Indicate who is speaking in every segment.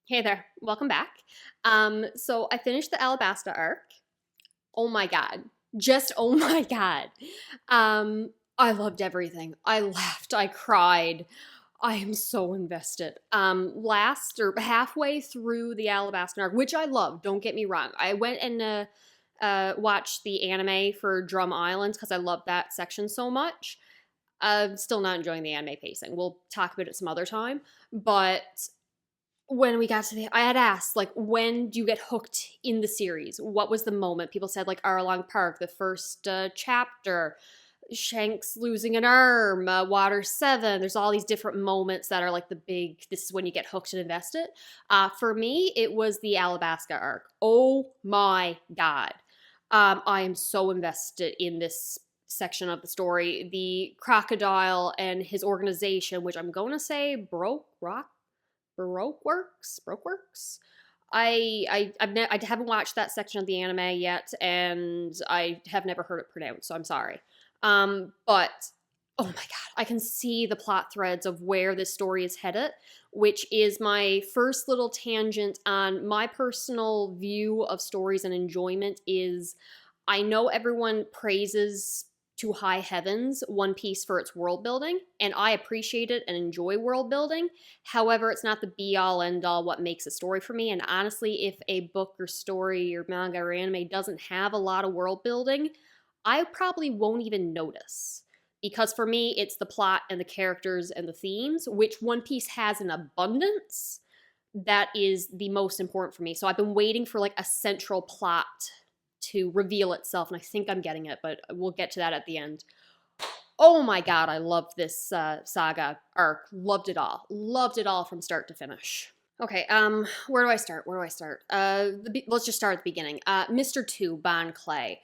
Speaker 1: Hey there, welcome back. So I finished the Alabasta arc. Oh my god. Just oh my god. I loved everything. I laughed, I cried. I am so invested. Last or halfway through the Alabasta arc, which I love, don't get me wrong. I went and watched the anime for Drum Islands because I love that section so much. I'm still not enjoying the anime pacing. We'll talk about it some other time. But when we got to I had asked, like, when do you get hooked in the series? What was the moment? People said, like, Arlong Park, the first chapter, Shanks losing an arm, Water 7. There's all these different moments that are like the big, this is when you get hooked and invested. For me, it was the Alabasta arc. Oh my God. I am so invested in this section of the story. The crocodile and his organization, which I'm going to say Broke Works. I haven't watched that section of the anime yet, and I have never heard it pronounced, so I'm sorry. But oh my god, I can see the plot threads of where this story is headed, which is my first little tangent on my personal view of stories and enjoyment. Is I know everyone praises to high heavens One Piece for its world building, and I appreciate it and enjoy world building. However, it's not the be all end all what makes a story for me. And honestly, if a book or story or manga or anime doesn't have a lot of world building, I probably won't even notice. Because for me, it's the plot and the characters and the themes, which One Piece has in abundance. That is the most important for me. So I've been waiting for like a central plot to reveal itself, and I think I'm getting it, but we'll get to that at the end. Oh my god, I love this saga arc. Loved it all from start to finish. Okay, where do I start? Let's just start at the beginning. Mr. Two, Bon Clay.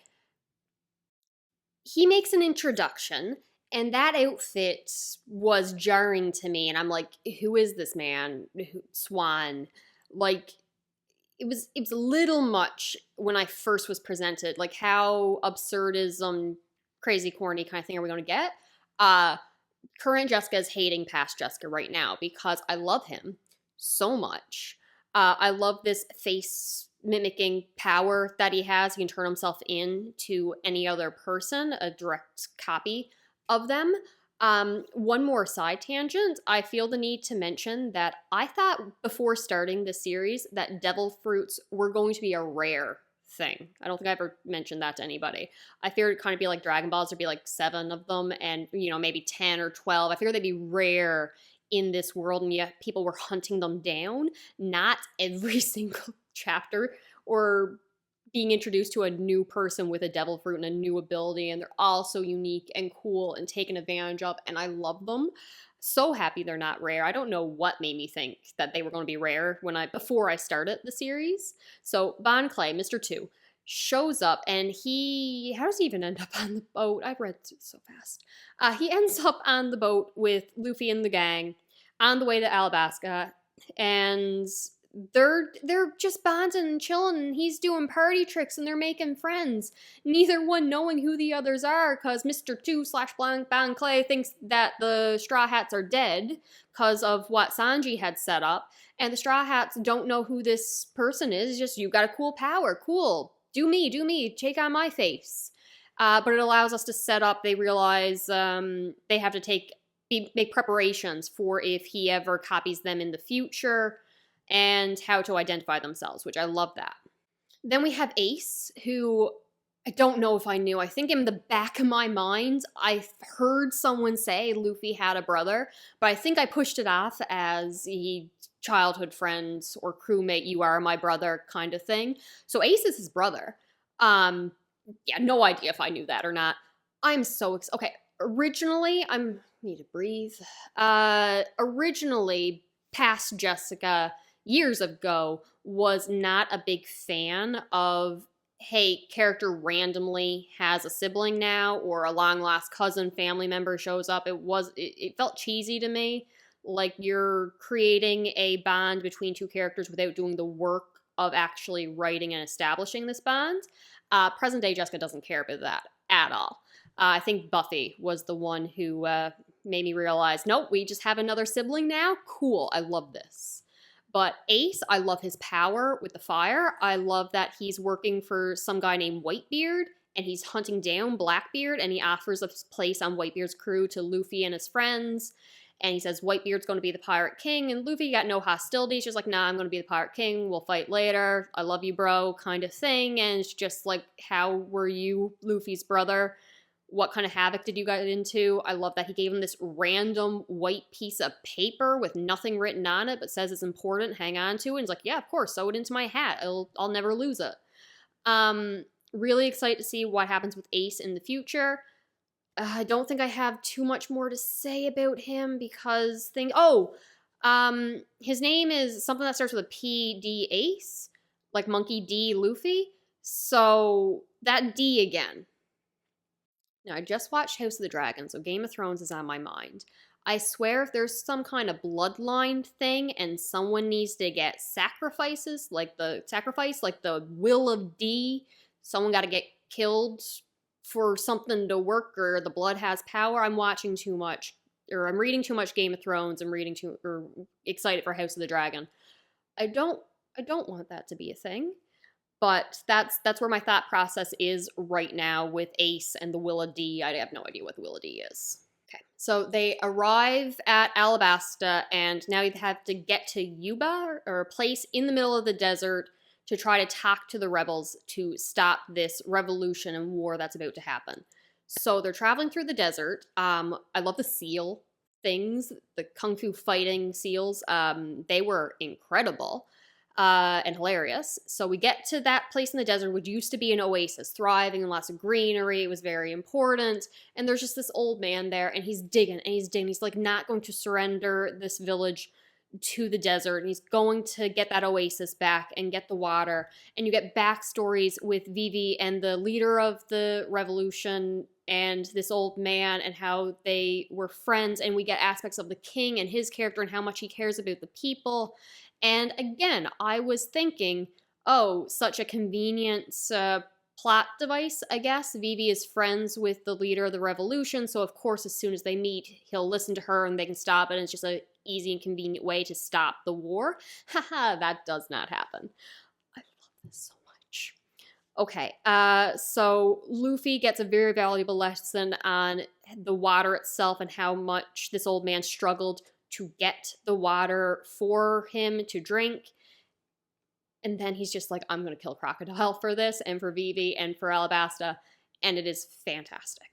Speaker 1: He makes an introduction, and that outfit was jarring to me, and I'm like, who is this man? Swan. Like, it was a little much when I first was presented. Like, how absurdism, crazy, corny kind of thing are we going to get? Uh, Current Jessica is hating past Jessica right now because I love him so much. I love this face mimicking power that he has. He can turn himself into any other person, a direct copy of them. One more side tangent. I feel the need to mention that I thought before starting the series that devil fruits were going to be a rare thing. I don't think I ever mentioned that to anybody. I figured it'd kind of be like Dragon Balls. There'd be like 7 of them and, maybe 10 or 12. I figured they'd be rare in this world, and yet people were hunting them down. Not every single chapter, or being introduced to a new person with a devil fruit and a new ability, and they're all so unique and cool and taken advantage of, and I love them. So happy they're not rare. I don't know what made me think that they were going to be rare before I started the series. So Bon Clay, Mr. Two, shows up, and how does he even end up on the boat? I've read so fast. He ends up on the boat with Luffy and the gang on the way to Alabasta, and they're just bonding and chilling, and he's doing party tricks, and they're making friends, neither one knowing who the others are, because Mr. Two slash Bon Clay thinks that the Straw Hats are dead because of what Sanji had set up, and the Straw Hats don't know who this person is. It's just, you got a cool power, cool, do me, take on my face. But it allows us to set up, they realize they have to make preparations for if he ever copies them in the future, and how to identify themselves, which I love that. Then we have Ace, who I don't know if I knew. I think in the back of my mind, I heard someone say Luffy had a brother, but I think I pushed it off as he childhood friends or crewmate, you are my brother kind of thing. So Ace is his brother. Yeah, no idea if I knew that or not. I'm so excited. Okay, originally, need to breathe. Originally, past Jessica, years ago, was not a big fan of, hey, character randomly has a sibling now, or a long lost cousin family member shows up. It felt cheesy to me. Like, you're creating a bond between two characters without doing the work of actually writing and establishing this bond. Present day Jessica doesn't care about that at all. I think Buffy was the one who made me realize, nope, we just have another sibling now? Cool, I love this. But Ace, I love his power with the fire. I love that he's working for some guy named Whitebeard, and he's hunting down Blackbeard, and he offers a place on Whitebeard's crew to Luffy and his friends. And he says Whitebeard's going to be the pirate king, and Luffy got no hostility. She's like, nah, I'm going to be the pirate king. We'll fight later. I love you, bro, kind of thing. And it's just like, how were you, Luffy's brother? What kind of havoc did you get into? I love that he gave him this random white piece of paper with nothing written on it, but says it's important, hang on to it. And he's like, yeah, of course, sew it into my hat. I'll never lose it. Really excited to see what happens with Ace in the future. I don't think I have too much more to say about him because his name is something that starts with a P, D, Ace, like Monkey D, Luffy. So that D again. Now, I just watched House of the Dragon, so Game of Thrones is on my mind. I swear if there's some kind of bloodline thing and someone needs to get sacrifices, like the will of D, someone got to get killed for something to work or the blood has power, I'm watching too much, or I'm reading too much Game of Thrones, or excited for House of the Dragon. I don't want that to be a thing. But that's where my thought process is right now with Ace and the Willa D. I have no idea what the Willa D is. Okay, so they arrive at Alabasta, and now you have to get to Yuba, or a place in the middle of the desert, to try to talk to the rebels to stop this revolution and war that's about to happen. So they're traveling through the desert. I love the seal things, the kung fu fighting seals. They were incredible. And hilarious. So we get to that place in the desert, which used to be an oasis, thriving and lots of greenery. It was very important. And there's just this old man there, and he's digging, and he's digging. He's like not going to surrender this village to the desert, and he's going to get that oasis back and get the water. And you get backstories with Vivi and the leader of the revolution and this old man and how they were friends, and we get aspects of the king and his character and how much he cares about the people. And again, I was thinking, oh, such a convenient plot device, I guess. Vivi is friends with the leader of the revolution, so of course as soon as they meet, he'll listen to her and they can stop it, and it's just an easy and convenient way to stop the war. Haha, that does not happen. I love this so much. Okay, so Luffy gets a very valuable lesson on the water itself and how much this old man struggled to get the water for him to drink. And then he's just like, I'm going to kill Crocodile for this, and for Vivi, and for Alabasta. And it is fantastic.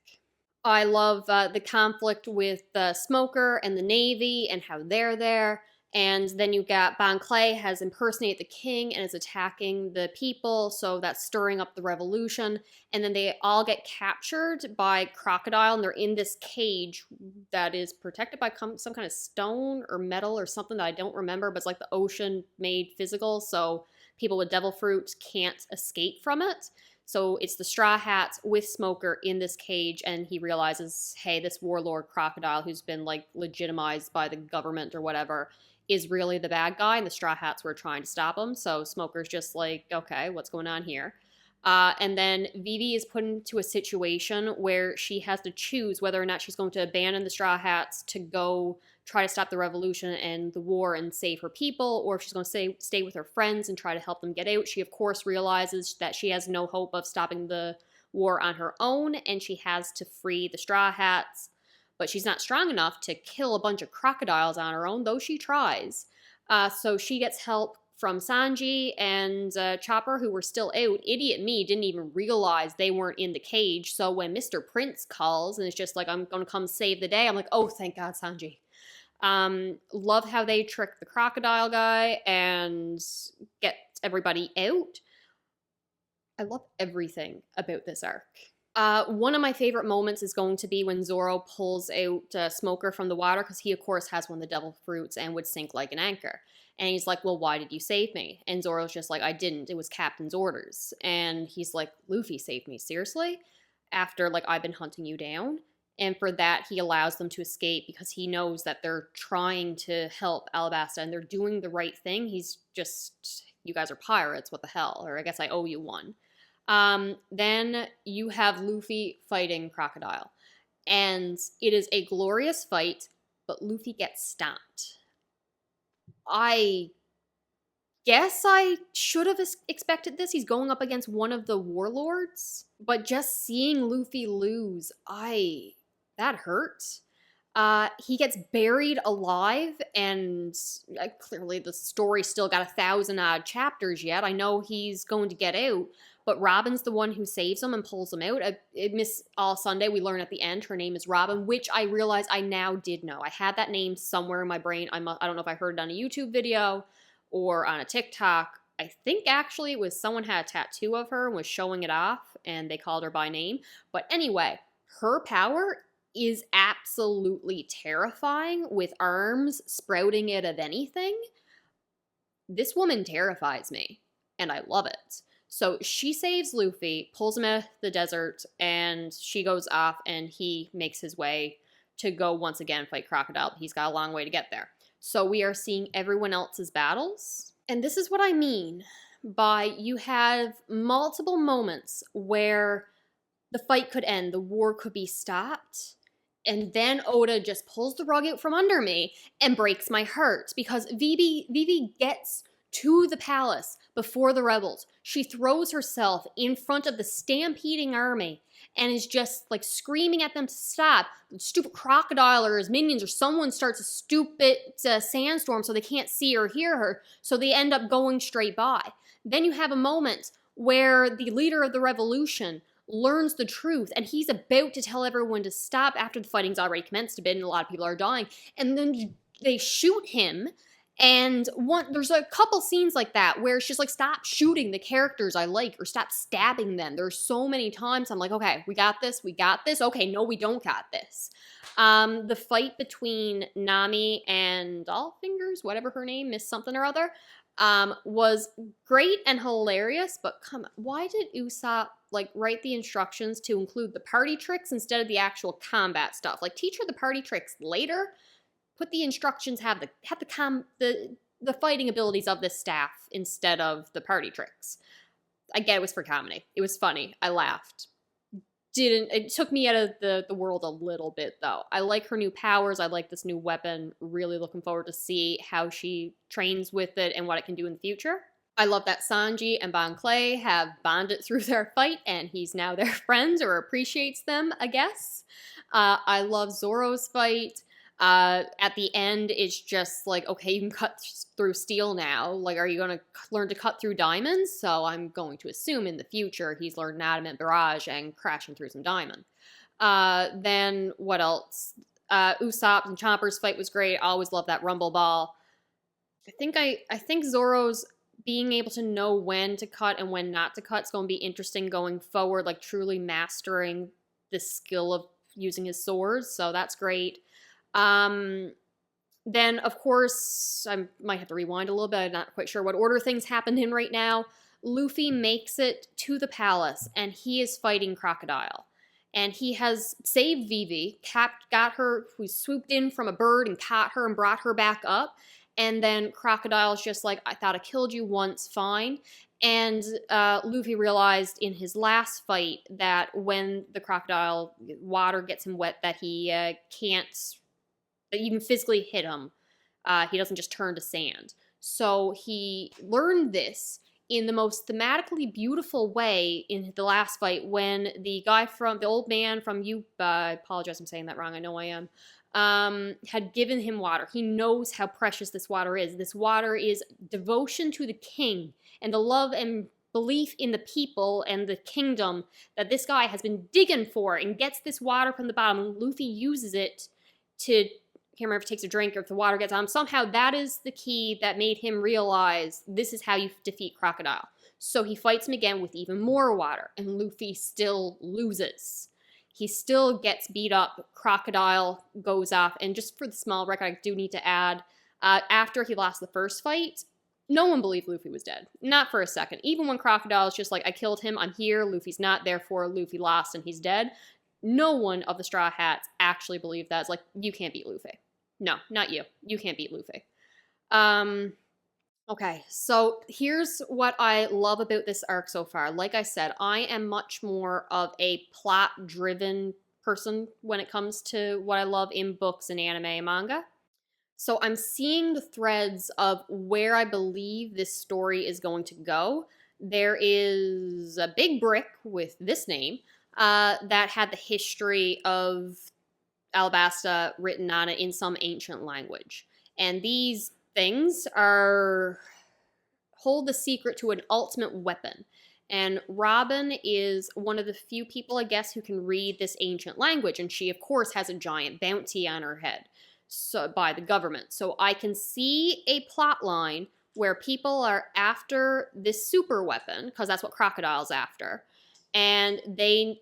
Speaker 1: I love the conflict with the Smoker and the Navy and how they're there. And then you got Bon Clay has impersonated the king and is attacking the people, so that's stirring up the revolution. And then they all get captured by Crocodile, and they're in this cage that is protected by some kind of stone or metal or something that I don't remember, but it's like the ocean made physical, so people with devil fruit can't escape from it. So it's the Straw Hats with Smoker in this cage, and he realizes, hey, this warlord Crocodile, who's been like legitimized by the government or whatever, is really the bad guy, and the Straw Hats were trying to stop him. So Smoker's just like, okay, what's going on here? And then Vivi is put into a situation where she has to choose whether or not she's going to abandon the Straw Hats to go try to stop the revolution and the war and save her people, or if she's going to stay with her friends and try to help them get out. She, of course, realizes that she has no hope of stopping the war on her own, and she has to free the Straw Hats. But she's not strong enough to kill a bunch of crocodiles on her own, though she tries. So she gets help from Sanji and Chopper, who were still out. Idiot me didn't even realize they weren't in the cage. So when Mr. Prince calls and it's just like, I'm going to come save the day, I'm like, oh, thank God, Sanji. Love how they trick the crocodile guy and get everybody out. I love everything about this arc. One of my favorite moments is going to be when Zoro pulls out Smoker from the water, because he, of course, has one of the devil fruits and would sink like an anchor. And he's like, well, why did you save me? And Zoro's just like, I didn't. It was Captain's orders. And he's like, Luffy saved me, seriously? After, like, I've been hunting you down? And for that, he allows them to escape because he knows that they're trying to help Alabasta and they're doing the right thing. He's just, you guys are pirates, what the hell? Or I guess I owe you one. Then you have Luffy fighting Crocodile. And it is a glorious fight, but Luffy gets stomped. I guess I should have expected this. He's going up against one of the warlords, but just seeing Luffy lose, that hurt. He gets buried alive, and clearly the story still got 1,000 odd chapters yet. I know he's going to get out, but Robin's the one who saves him and pulls him out. Miss All Sunday, we learn at the end her name is Robin, which I realize I now did know. I had that name somewhere in my brain. I don't know if I heard it on a YouTube video or on a TikTok. I think actually it was someone had a tattoo of her and was showing it off, and they called her by name. But anyway, her power is absolutely terrifying with arms sprouting out of anything. This woman terrifies me, and I love it. So she saves Luffy, pulls him out of the desert, and she goes off, and he makes his way to go once again fight Crocodile. He's got a long way to get there. So we are seeing everyone else's battles. And this is what I mean by you have multiple moments where the fight could end, the war could be stopped, and then Oda just pulls the rug out from under me and breaks my heart because Vivi gets to the palace before the rebels. She throws herself in front of the stampeding army and is just like screaming at them to stop. The stupid crocodile or his minions or someone starts a stupid sandstorm so they can't see or hear her, so they end up going straight by. Then you have a moment where the leader of the revolution learns the truth, and he's about to tell everyone to stop after the fighting's already commenced a bit and a lot of people are dying, and then they shoot him. And there's a couple scenes like that where it's just like, stop shooting the characters I like, or stop stabbing them. There's so many times I'm like, okay, we got this. Okay, no, we don't got this. The fight between Nami and Dollfingers, whatever her name, Miss something or other, was great and hilarious, but come on, why did Usopp like write the instructions to include the party tricks instead of the actual combat stuff? Like, teach her the party tricks later. Put the instructions, have the fighting abilities of this staff instead of the party tricks. I get it was for comedy. It was funny. I laughed. It took me out of the world a little bit, though. I like her new powers. I like this new weapon. Really looking forward to see how she trains with it and what it can do in the future. I love that Sanji and Bon Clay have bonded through their fight, and he's now their friends or appreciates them, I guess. I love Zoro's fight. At the end, it's just like, okay, you can cut through steel now. Like, are you going to learn to cut through diamonds? So I'm going to assume in the future he's learned Adamant Barrage and crashing through some diamond. Then what else? Usopp and Chomper's fight was great. I always love that Rumble Ball. I think Zoro's being able to know when to cut and when not to cut is going to be interesting going forward, like truly mastering the skill of using his swords. So that's great. Then, of course, I might have to rewind a little bit. I'm not quite sure what order things happened in right now. Luffy makes it to the palace, and he is fighting Crocodile. And he has saved Vivi, got her, who swooped in from a bird and caught her and brought her back up. And then Crocodile's just like, I thought I killed you once, fine. And Luffy realized in his last fight that when the crocodile water gets him wet, that he can't even physically hit him. He doesn't just turn to sand. So he learned this in the most thematically beautiful way in the last fight when the old man from Yuba, I apologize I'm saying that wrong, I know I am, had given him water. He knows how precious this water is. This water is devotion to the king and the love and belief in the people and the kingdom that this guy has been digging for, and gets this water from the bottom. And Luffy uses it to, I can't remember if he takes a drink or if the water gets on him. Somehow that is the key that made him realize this is how you defeat Crocodile. So he fights him again with even more water, and Luffy still loses. He still gets beat up. Crocodile goes off, and just for the small record, I do need to add, after he lost the first fight, no one believed Luffy was dead. Not for a second. Even when Crocodile's just like, I killed him, I'm here, Luffy's not, therefore Luffy lost and he's dead. No one of the Straw Hats actually believed that. It's like, you can't beat Luffy. No, not you. You can't beat Luffy. Okay, so here's what I love about this arc so far. Like I said, I am much more of a plot-driven person when it comes to what I love in books and anime and manga. So I'm seeing the threads of where I believe this story is going to go. There is a big brick with this name that had the history of Alabasta written on it in some ancient language. And these things are hold the secret to an ultimate weapon. And Robin is one of the few people, I guess, who can read this ancient language. And she, of course, has a giant bounty on her head by the government. So I can see a plot line where people are after this super weapon, because that's what Crocodile's after. And they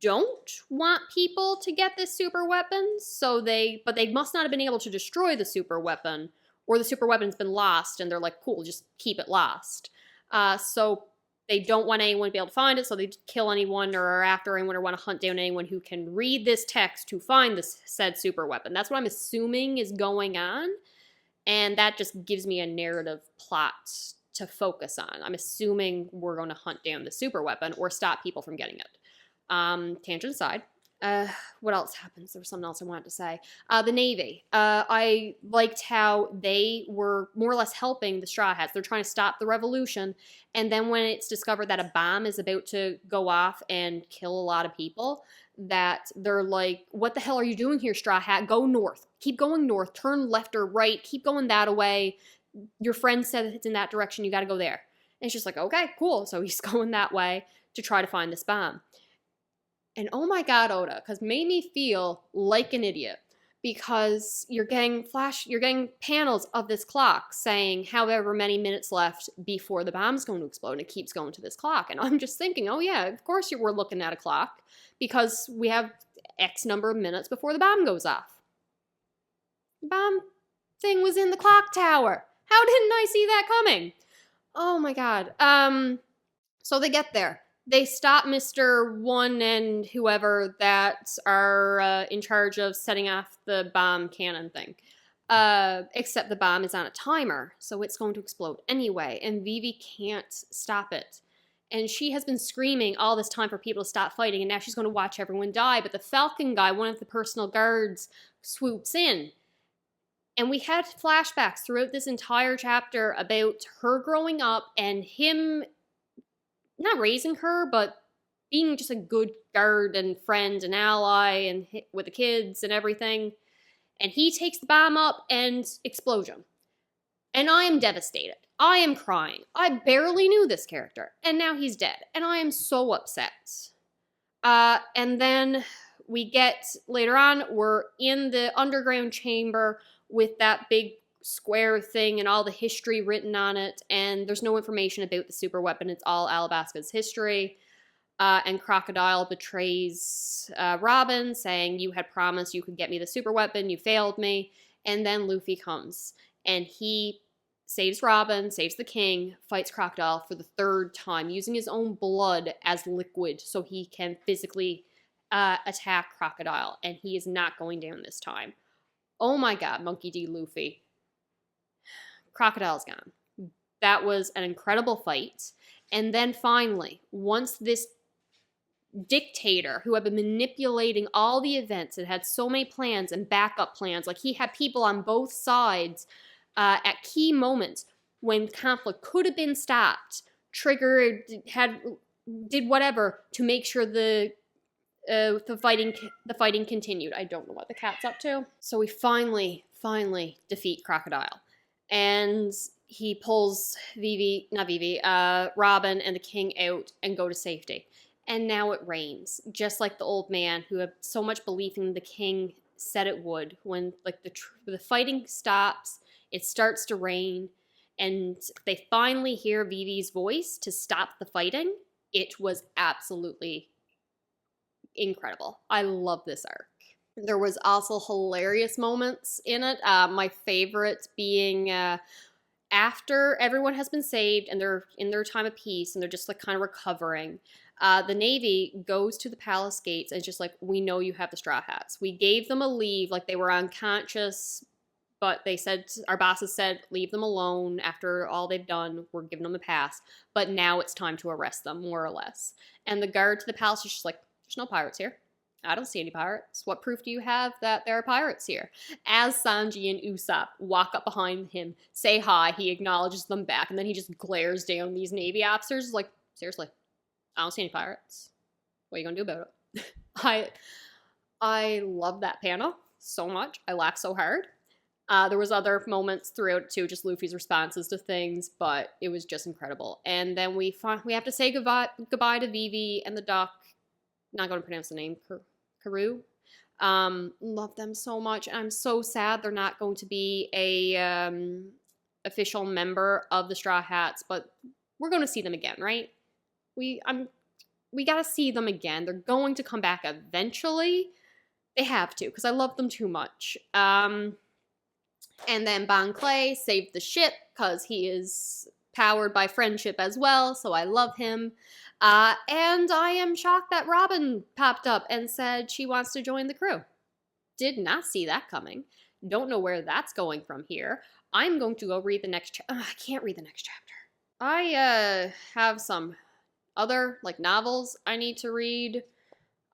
Speaker 1: don't want people to get this super weapon, but they must not have been able to destroy the super weapon, or the super weapon's been lost, and they're like, cool, just keep it lost. So they don't want anyone to be able to find it, so they kill anyone or are after anyone or want to hunt down anyone who can read this text to find this said super weapon. That's what I'm assuming is going on, and that just gives me a narrative plot to focus on. I'm assuming we're going to hunt down the super weapon or stop people from getting it. Tangent aside. What else happens? There was something else I wanted to say. The Navy. I liked how they were more or less helping the Straw Hats. They're trying to stop the revolution. And then when it's discovered that a bomb is about to go off and kill a lot of people, that they're like, what the hell are you doing here, Straw Hat? Go north. Keep going north. Turn left or right. Keep going that way. Your friend said it's in that direction. You got to go there. And it's just like, okay, cool. So he's going that way to try to find this bomb. And oh my God, Oda, because made me feel like an idiot, because you're getting panels of this clock saying however many minutes left before the bomb's going to explode, and it keeps going to this clock. And I'm just thinking, oh yeah, of course we're looking at a clock, because we have X number of minutes before the bomb goes off. The bomb thing was in the clock tower. How didn't I see that coming? Oh my God. So they get there. They stop Mr. One and whoever that are in charge of setting off the bomb cannon thing. Except the bomb is on a timer, so it's going to explode anyway, and Vivi can't stop it. And she has been screaming all this time for people to stop fighting, and now she's going to watch everyone die, but the Falcon guy, one of the personal guards, swoops in. And we had flashbacks throughout this entire chapter about her growing up and him not raising her, but being just a good guard and friend and ally and with the kids and everything. And he takes the bomb up and explosion. And I am devastated. I am crying. I barely knew this character. And now he's dead. And I am so upset. And then we get, later on, we're in the underground chamber with that big square thing and all the history written on it, and there's no information about the super weapon. It's all Alabasta's history. And Crocodile betrays Robin, saying, you had promised you could get me the super weapon, you failed me. And then Luffy comes, and he saves Robin, saves the king, fights Crocodile for the third time, using his own blood as liquid so he can physically attack Crocodile, and he is not going down this time. Oh my God, Monkey D. Luffy. Crocodile's gone. That was an incredible fight. And then finally, once this dictator who had been manipulating all the events and had so many plans and backup plans, like he had people on both sides at key moments when conflict could have been stopped, triggered, did whatever to make sure the fighting continued. I don't know what the cat's up to. So we finally defeat Crocodile. And he pulls Robin and the king out and go to safety. And now it rains, just like the old man who had so much belief in the king said it would. When like the fighting stops, it starts to rain, and they finally hear Vivi's voice to stop the fighting. It was absolutely incredible. I love this arc. There was also hilarious moments in it. My favorite being after everyone has been saved and they're in their time of peace and they're just like kind of recovering. The Navy goes to the palace gates and it's just like, we know you have the Straw Hats. We gave them a leave, like they were unconscious, but they said, our bosses said, leave them alone after all they've done. We're giving them a pass. But now it's time to arrest them, more or less. And the guard to the palace is just like, there's no pirates here. I don't see any pirates. What proof do you have that there are pirates here? As Sanji and Usopp walk up behind him, say hi, he acknowledges them back, and then he just glares down these Navy officers like, seriously, I don't see any pirates. What are you gonna do about it? I love that panel so much. I laughed so hard. There was other moments throughout it too, just Luffy's responses to things, but it was just incredible. And then we have to say goodbye to Vivi and the Duck. Not going to pronounce the name, Karoo. Love them so much. I'm so sad they're not going to be a official member of the Straw Hats, but we're going to see them again, right? We got to see them again. They're going to come back eventually. They have to, because I love them too much. And then Bon Clay saved the ship because he is powered by friendship as well, so I love him. And I am shocked that Robin popped up and said she wants to join the crew. Did not see that coming. Don't know where that's going from here. I'm going to go read the next chapter. I can't read the next chapter. I have some other novels I need to read.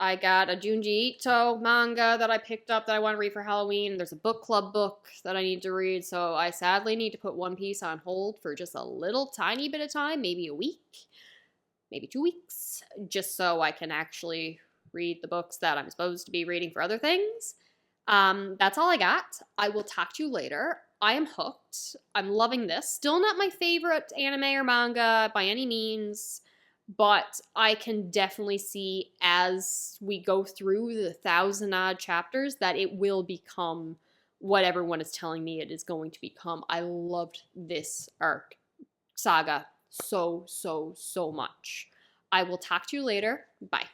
Speaker 1: I got a Junji Ito manga that I picked up that I want to read for Halloween. There's a book club book that I need to read, so I sadly need to put One Piece on hold for just a little tiny bit of time, maybe a week, maybe 2 weeks, just so I can actually read the books that I'm supposed to be reading for other things. That's all I got. I will talk to you later. I am hooked. I'm loving this. Still not my favorite anime or manga by any means, but I can definitely see as we go through the 1,000-odd chapters that it will become what everyone is telling me it is going to become. I loved this arc saga so much. I will talk to you later. Bye.